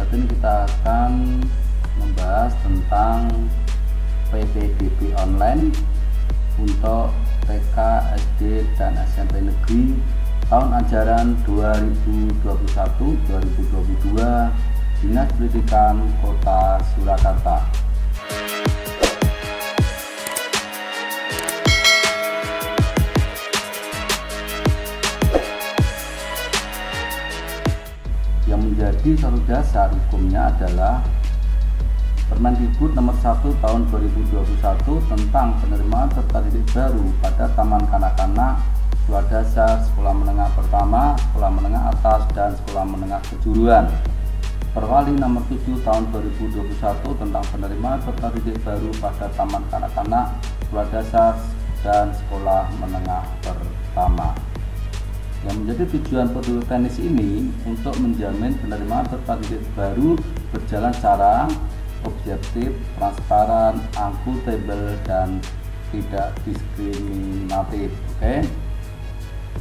Saat ini kita akan membahas tentang PPDB online untuk TK, SD, dan SMP negeri tahun ajaran 2021-2022 Dinas Pendidikan Kota Surakarta. Yang menjadi satu dasar hukumnya adalah Permendikbud nomor 1 tahun 2021 tentang penerimaan peserta didik baru pada taman kanak-kanak, sekolah dasar, sekolah menengah pertama, sekolah menengah atas, dan sekolah menengah kejuruan. Perwali nomor 7 tahun 2021 tentang penerimaan peserta didik baru pada taman kanak-kanak, sekolah dasar, dan sekolah menengah pertama. Yang menjadi tujuan produk teknis ini untuk menjamin penerimaan peserta didik baru berjalan secara objektif, transparan, akuntabel, dan tidak diskriminatif. Oke.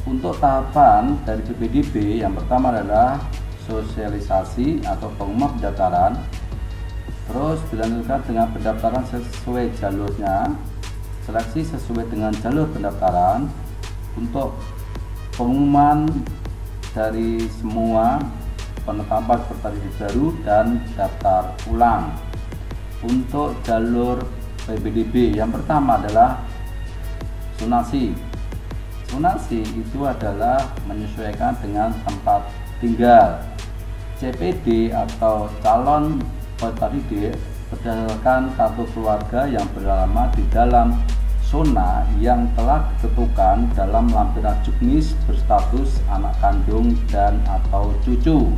Untuk tahapan dari PPDB, yang pertama adalah sosialisasi atau pengumuman pendaftaran. Terus dilanjutkan dengan pendaftaran sesuai jalurnya, seleksi sesuai dengan jalur pendaftaran. Untuk pengumuman dari semua penetapan peserta didik baru dan daftar ulang. Untuk jalur PPDB, yang pertama adalah zonasi. Zonasi itu adalah menyesuaikan dengan tempat tinggal. CPD atau calon peserta didik berdasarkan kartu keluarga yang beralamat di dalam zona yang telah ditentukan dalam lampiran juknis berstatus anak kandung dan atau cucu.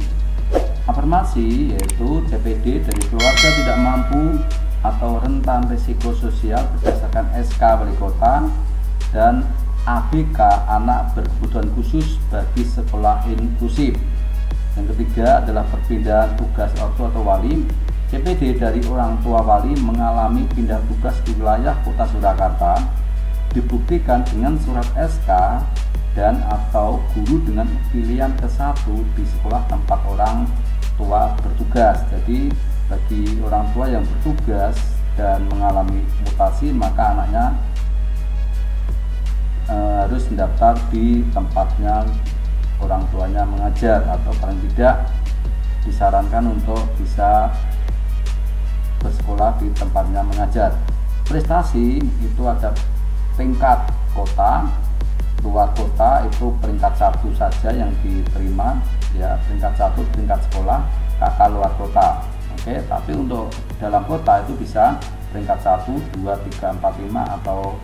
Afirmasi yaitu CPD dari keluarga tidak mampu atau rentan risiko sosial berdasarkan SK Wali Kota, dan ABK anak berkebutuhan khusus bagi sekolah inklusif. Yang ketiga adalah perpindahan tugas ortu atau wali. CPD dari orang tua wali mengalami pindah tugas di wilayah Kota Surakarta dibuktikan dengan surat SK dan atau guru dengan pilihan ke-1 di sekolah tempat orang tua bertugas. Jadi bagi orang tua yang bertugas dan mengalami mutasi, maka anaknya harus mendaftar di tempatnya orang tuanya mengajar, atau paling tidak disarankan untuk bisa bersekolah di tempatnya mengajar. Prestasi itu ada tingkat kota, luar kota itu peringkat 1 saja yang diterima, ya, peringkat 1 tingkat sekolah, kakak luar kota. Oke, tapi untuk dalam kota itu bisa peringkat 1, 2, 3, 4, 5 atau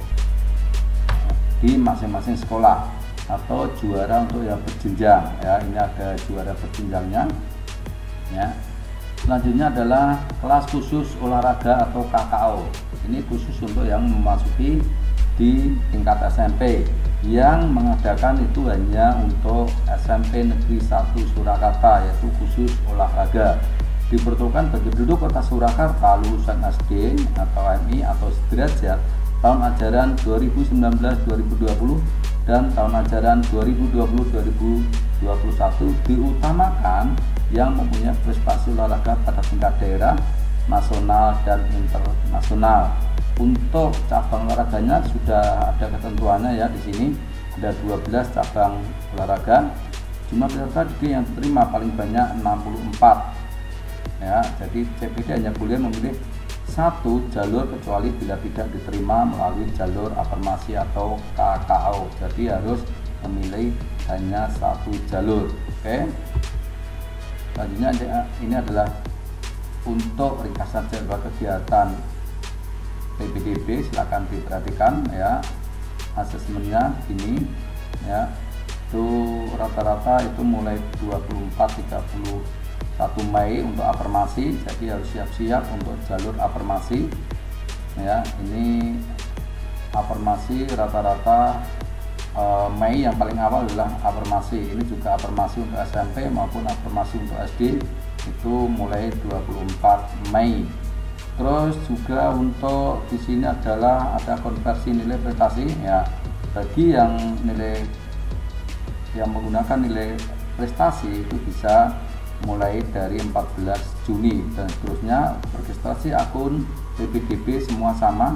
di masing-masing sekolah, atau juara untuk yang berjenjang, ya. Ini ada juara berjenjangnya, ya. Selanjutnya adalah kelas khusus olahraga atau KKO. Ini khusus untuk yang memasuki di tingkat SMP. Yang mengadakan itu hanya untuk SMP Negeri 1 Surakarta, yaitu khusus olahraga. Diperuntukkan bagi penduduk Kota Surakarta lulusan SD atau MI atau sederajat tahun ajaran 2019-2020 dan tahun ajaran 2020-2021, diutamakan yang mempunyai prestasi olahraga pada tingkat daerah, nasional, dan internasional. Untuk cabang olahraganya sudah ada ketentuannya, ya. Di sini ada 12 cabang olahraga. Jumlah peserta didik yang diterima paling banyak 64. Ya, jadi CPD hanya boleh memilih 1 jalur kecuali bila tidak diterima melalui jalur afirmasi atau KKO. Jadi harus memilih hanya 1 jalur. Oke. Selanjutnya ini adalah untuk ringkasan jadwal kegiatan PPDB. Silakan diperhatikan, ya. Asesmennya ini, ya. Itu rata-rata itu mulai 24-31 Mei untuk afirmasi. Jadi harus siap-siap untuk jalur afirmasi, ya. Ini afirmasi rata-rata Mei yang paling awal adalah afirmasi. Ini juga afirmasi untuk SMP maupun afirmasi untuk SD itu mulai 24 Mei. Terus juga untuk di sini adalah ada konversi nilai prestasi, ya. Bagi yang menggunakan nilai prestasi itu bisa mulai dari 14 Juni dan seterusnya. Registrasi akun PPDB semua sama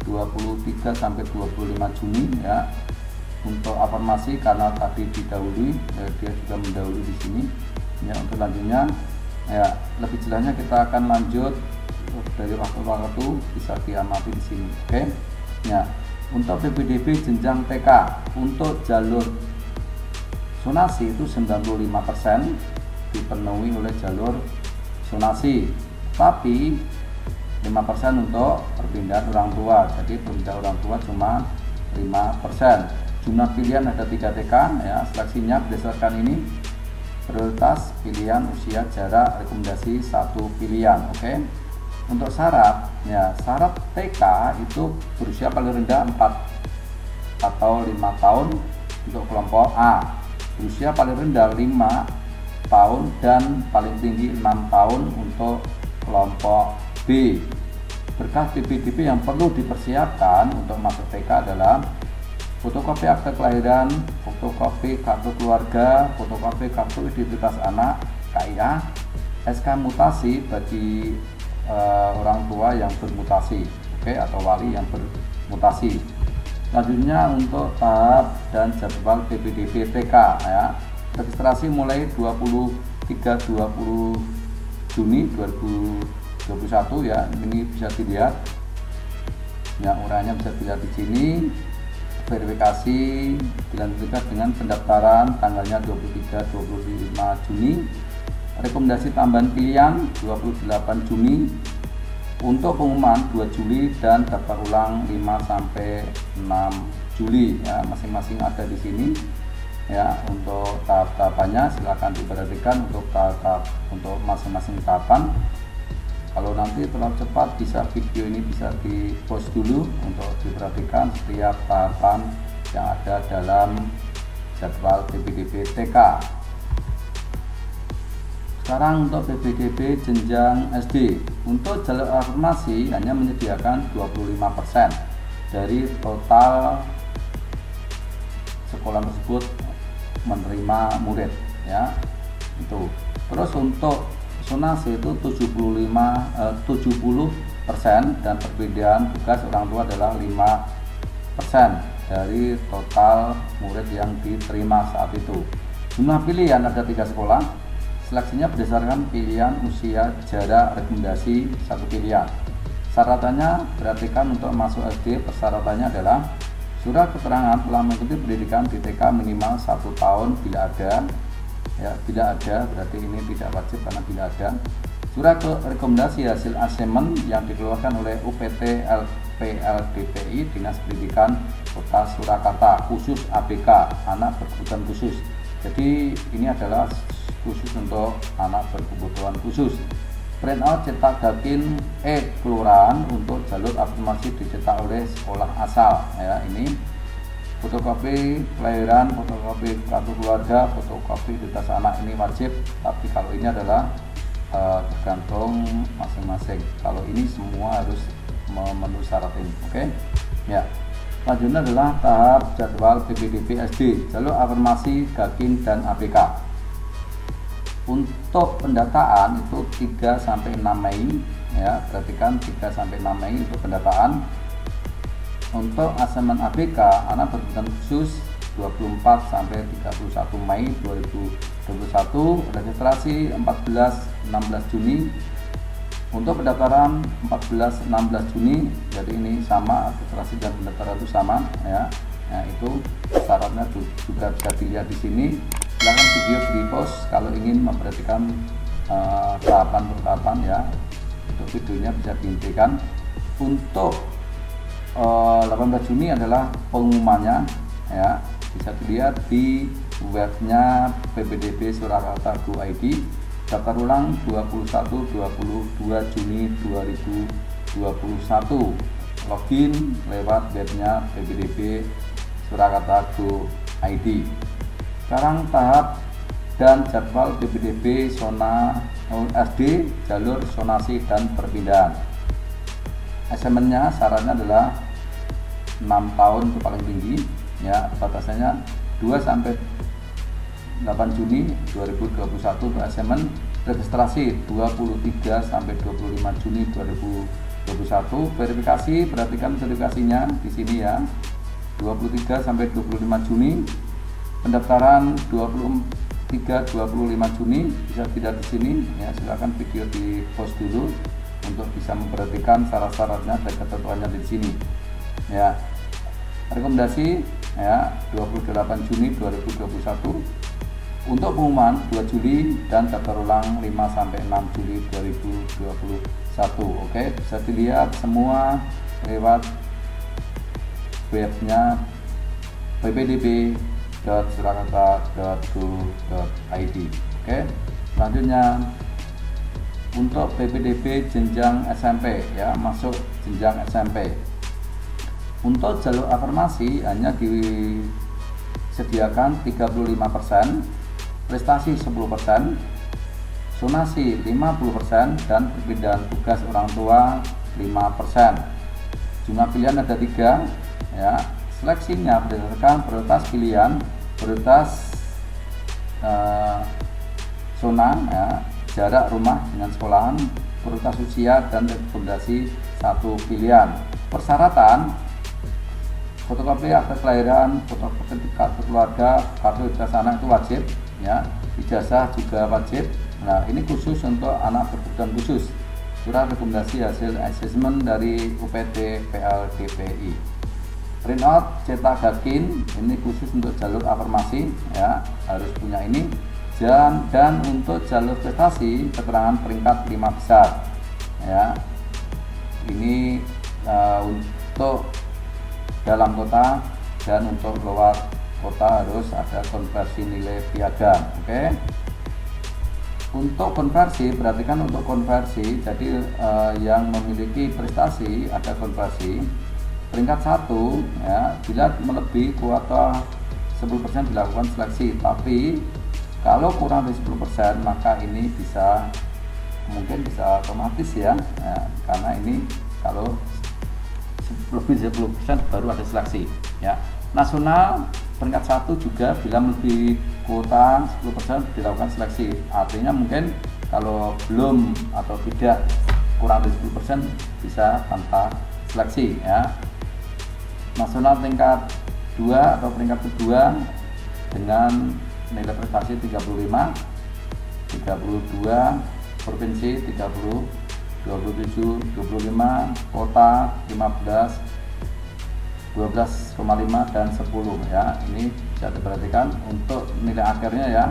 23 sampai 25 Juni ya. Untuk afirmasi karena tadi didahului, dia juga mendahului di sini ya. Untuk lanjutnya ya, lebih jelasnya kita akan lanjut dari waktu ke waktu, bisa diamati di sini. Oke ya. Untuk PPDB jenjang TK untuk jalur zonasi itu 95% dipenuhi oleh jalur zonasi, tapi 5% untuk perpindahan orang tua. Jadi perpindahan orang tua cuma 5%. Jumlah pilihan ada 3 TK ya. Seleksinya berdasarkan ini: prioritas, pilihan, usia, jarak, rekomendasi 1 pilihan. Oke. Untuk syarat ya, syarat TK itu berusia paling rendah 4 atau 5 tahun untuk kelompok A, berusia paling rendah 5 tahun dan paling tinggi 6 tahun untuk kelompok B. Berkas PPDB yang perlu dipersiapkan untuk masuk TK adalah fotokopi akte kelahiran, fotokopi kartu keluarga, fotokopi kartu identitas anak (KIA), SK mutasi bagi orang tua yang bermutasi, oke, atau wali yang bermutasi. Selanjutnya untuk tahap dan jadwal PPDB TK ya. Registrasi mulai 23-20 Juni 2021 ya. Ini bisa dilihat ya, uraiannya bisa dilihat di sini. Verifikasi dilanjutkan dengan pendaftaran tanggalnya 23-25 Juni. Rekomendasi tambahan pilihan 28 Juni. Untuk pengumuman 2 Juli dan daftar ulang 5-6 Juli ya. Masing-masing ada di sini ya. Untuk tahap-tahapannya silakan diperhatikan untuk tahap untuk masing-masing tahapan. Kalau nanti terlalu cepat, bisa video ini bisa di pause dulu untuk diperhatikan setiap tahapan yang ada dalam jadwal PPDB TK. Sekarang untuk PPDB jenjang SD, untuk jalur afirmasi hanya menyediakan 25% dari total sekolah tersebut menerima murid ya. Itu. Terus untuk zonasi itu 70% dan perbedaan tugas orang tua adalah 5% dari total murid yang diterima saat itu. Jumlah pilihan ada 3 sekolah. Seleksinya berdasarkan pilihan, usia, jarak, rekomendasi 1 pilihan. Syaratnya perhatikan untuk masuk SD, persyaratannya adalah surat keterangan telah mengikuti pendidikan di TK minimal 1 tahun bila ada. Ya, bila ada berarti ini tidak wajib karena bila ada. Surat rekomendasi hasil asesmen yang dikeluarkan oleh UPT LPLDPI Dinas Pendidikan Kota Surakarta khusus ABK, anak berkebutuhan khusus. Jadi ini adalah khusus untuk anak berkebutuhan khusus. Printout cetak dakin kelurahan untuk jalur afirmasi dicetak oleh sekolah asal ya. Ini fotokopi kelahiran, fotokopi kartu keluarga, fotokopi identitas anak ini wajib, tapi kalau ini adalah tergantung masing-masing. Kalau ini semua harus memenuhi syarat ini. Oke ya. Selanjutnya adalah tahap jadwal PPDB SD, jalur afirmasi Gakin dan ABK. Untuk pendataan itu 3-6 Mei ya, perhatikan 3-6 Mei untuk pendataan. Untuk asesmen ABK anak berkebutuhan khusus 24-31 Mei 2021, registrasi 14-16 Juni. Untuk pendaftaran 14-16 Juni, jadi ini sama, registrasi dan pendaftaran itu sama ya. Nah, itu syaratnya juga bisa dilihat di sini. Silakan video di pause kalau ingin memperhatikan tahapan per tahapan ya. Untuk videonya bisa dihentikan. Untuk 18 Juni adalah pengumumannya ya, bisa dilihat di webnya PPDB Surakarta Go.id. Daftar ulang 21-22 Juni 2021. Login lewat webnya PPDB Surakarta Go.id. Sekarang tahap dan jadwal PPDB zona SD, jalur zonasi dan perpindahan. Asesmennya syaratnya adalah 6 tahun itu paling tinggi ya, batasannya 2-8 Juni 2021 untuk asesmen. registrasi 23 sampai 25 Juni 2021. Verifikasi, perhatikan verifikasinya di sini ya. 23 sampai 25 Juni. Pendaftaran 23-25 Juni, bisa tidak di sini ya, silakan video di post dulu untuk bisa memperhatikan syarat-syaratnya dan ketentuannya di sini ya. Rekomendasi ya 28 Juni 2021. Untuk pengumuman 2 Juli dan daftar ulang 5 sampai 6 Juli 2021. Oke, bisa dilihat semua lewat webnya ppdb.surakarta.go.id. Oke, selanjutnya untuk PPDB jenjang SMP ya, masuk jenjang SMP. Untuk jalur afirmasi hanya disediakan 35%, prestasi 10%, zonasi 50%, dan perpindahan tugas orang tua 5%. Jumlah pilihan ada 3 ya. Seleksinya berdasarkan prioritas pilihan, prioritas zona ya, jarak rumah dengan sekolahan, prioritas usia, dan rekomendasi 1 pilihan. Persyaratan: fotokopi akta kelahiran, fotokopi kartu keluarga, kartu identitas anak itu wajib ya, ijazah juga wajib. Nah, ini khusus untuk anak berkebutuhan khusus. Surat rekomendasi hasil asesmen dari UPT PLDPI. Printout cetak dakin, ini khusus untuk jalur afirmasi ya, harus punya ini. Dan untuk jalur prestasi, keterangan peringkat 5 besar ya. Ini untuk dalam kota, dan untuk luar kota harus ada konversi nilai piagam. Oke. Untuk konversi, perhatikan untuk konversi, jadi yang memiliki prestasi ada konversi. Peringkat 1 ya, bila melebihi kuota 10% dilakukan seleksi, tapi kalau kurang dari 10% maka ini mungkin bisa otomatis ya, karena ini kalau lebih dari 10% baru ada seleksi ya. Nasional peringkat 1 juga bila melebihi kuota 10% dilakukan seleksi, artinya mungkin kalau belum atau tidak kurang dari 10% bisa tanpa seleksi ya. Nasional tingkat 2 atau peringkat kedua dengan nilai prestasi 35, 32, provinsi 30, 27, 25, kota 15, 12,5 dan 10 ya. Ini bisa diperhatikan untuk nilai akhirnya ya.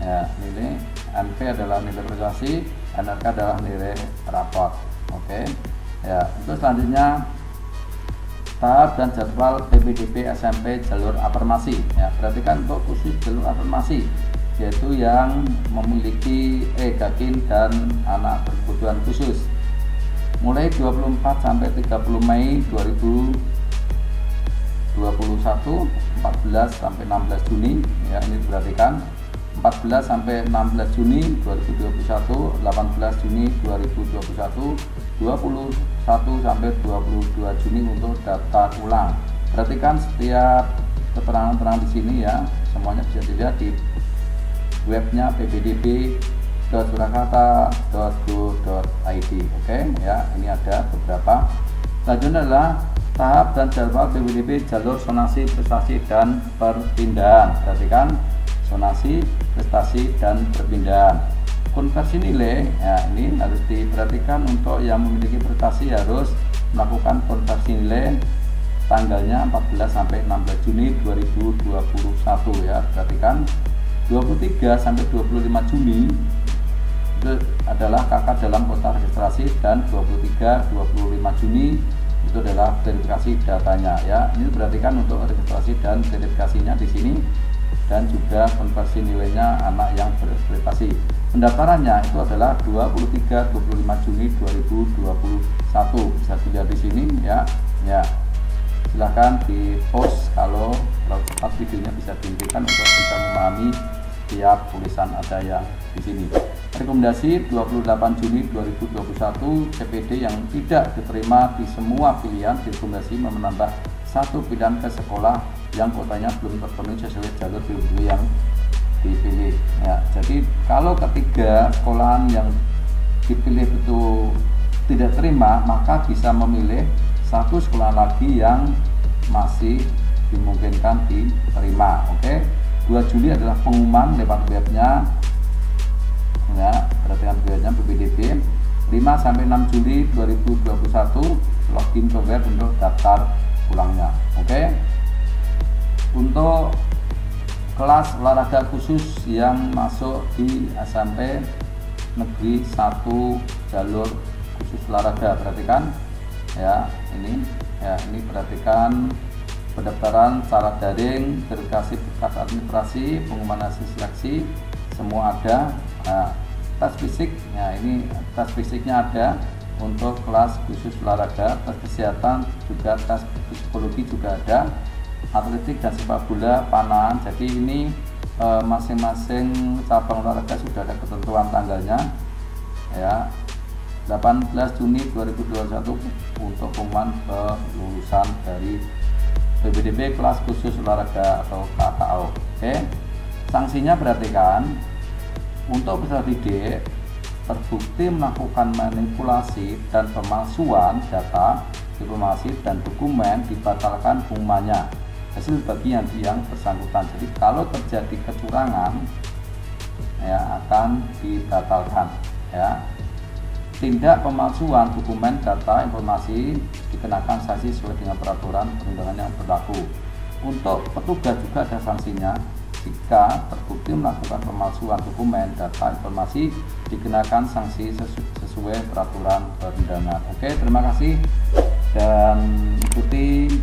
Ya, nilai NP adalah nilai prestasi, NRK adalah nilai raport. Oke. Ya, untuk selanjutnya tahap dan jadwal PPDB SMP jalur afirmasi ya. Perhatikan untuk khusus jalur afirmasi, yaitu yang memiliki gakin dan anak berkebutuhan khusus, mulai 24 sampai 30 Mei 2021, 14 sampai 16 Juni ya. Ini diperhatikan 14 sampai 16 Juni 2021, 18 Juni 2021, 21 sampai 22 Juni untuk daftar ulang. Perhatikan setiap keterangan-keterangan di sini ya, semuanya bisa dilihat di webnya ppdb.surakarta.go.id. Oke ya, ini ada beberapa. Selanjutnya adalah tahap dan jadwal PPDB jalur zonasi, prestasi, dan perpindahan. Perhatikan zonasi, prestasi, dan perpindahan. Konversi nilai ya, ini harus diperhatikan. Untuk yang memiliki prestasi harus melakukan konversi nilai, tanggalnya 14 sampai 16 Juni 2021 ya. Perhatikan 23 sampai 25 Juni itu adalah kakak dalam kota registrasi, dan 23-25 Juni itu adalah verifikasi datanya ya. Ini perhatikan untuk registrasi dan verifikasinya di sini, dan juga konversi nilainya anak yang berprestasi. Pendaftarannya itu adalah 23-25 Juni 2021. Bisa dilihat di sini ya. Ya, silahkan di post kalau cepat videonya bisa dihentikan untuk bisa memahami tiap tulisan ada yang di sini. Rekomendasi 28 Juni 2021, CPD yang tidak diterima di semua pilihan direkomendasi menambah 1 pilihan ke sekolah yang kotanya belum terpenuhi sesuai jalur PPDB yang dipilih ya. Jadi kalau ketiga sekolahan yang dipilih itu tidak terima, maka bisa memilih satu sekolah lagi yang masih dimungkinkan diterima. Oke, 2 Juli adalah pengumuman lewat webnya ya, perhatikan webnya BPDB. 5 sampai 6 Juli 2021 login ke web untuk daftar ulangnya. Oke, untuk kelas olahraga khusus yang masuk di SMP Negeri 1 jalur khusus olahraga, perhatikan ya, ini perhatikan pendaftaran secara daring, verifikasi berkas administrasi, pengumuman hasil seleksi, semua ada. Nah, tes fisik, ya ini tes fisiknya ada untuk kelas khusus olahraga, tes kesehatan juga, tes psikologi juga ada, atletik dan sepak bola, panahan. Jadi ini masing-masing cabang olahraga sudah ada ketentuan tanggalnya ya. 18 Juni 2021 untuk pengumuman kelulusan dari BPDB kelas khusus olahraga atau KKO. Oke, sanksinya perhatikan, untuk peserta didik terbukti melakukan manipulasi dan pemalsuan data, informasi dan dokumen, dibatalkan pengumumannya hasil bagi yang bersangkutan. Jadi kalau terjadi kecurangan ya akan dibatalkan ya. Tindak pemalsuan dokumen, data, informasi dikenakan sanksi sesuai dengan peraturan perundangan yang berlaku. Untuk petugas juga ada sanksinya. Jika terbukti melakukan pemalsuan dokumen, data, informasi dikenakan sanksi sesuai peraturan perundangan. Oke, terima kasih dan ikuti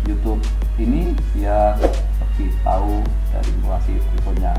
YouTube ini biar lebih tahu dari informasi berikutnya.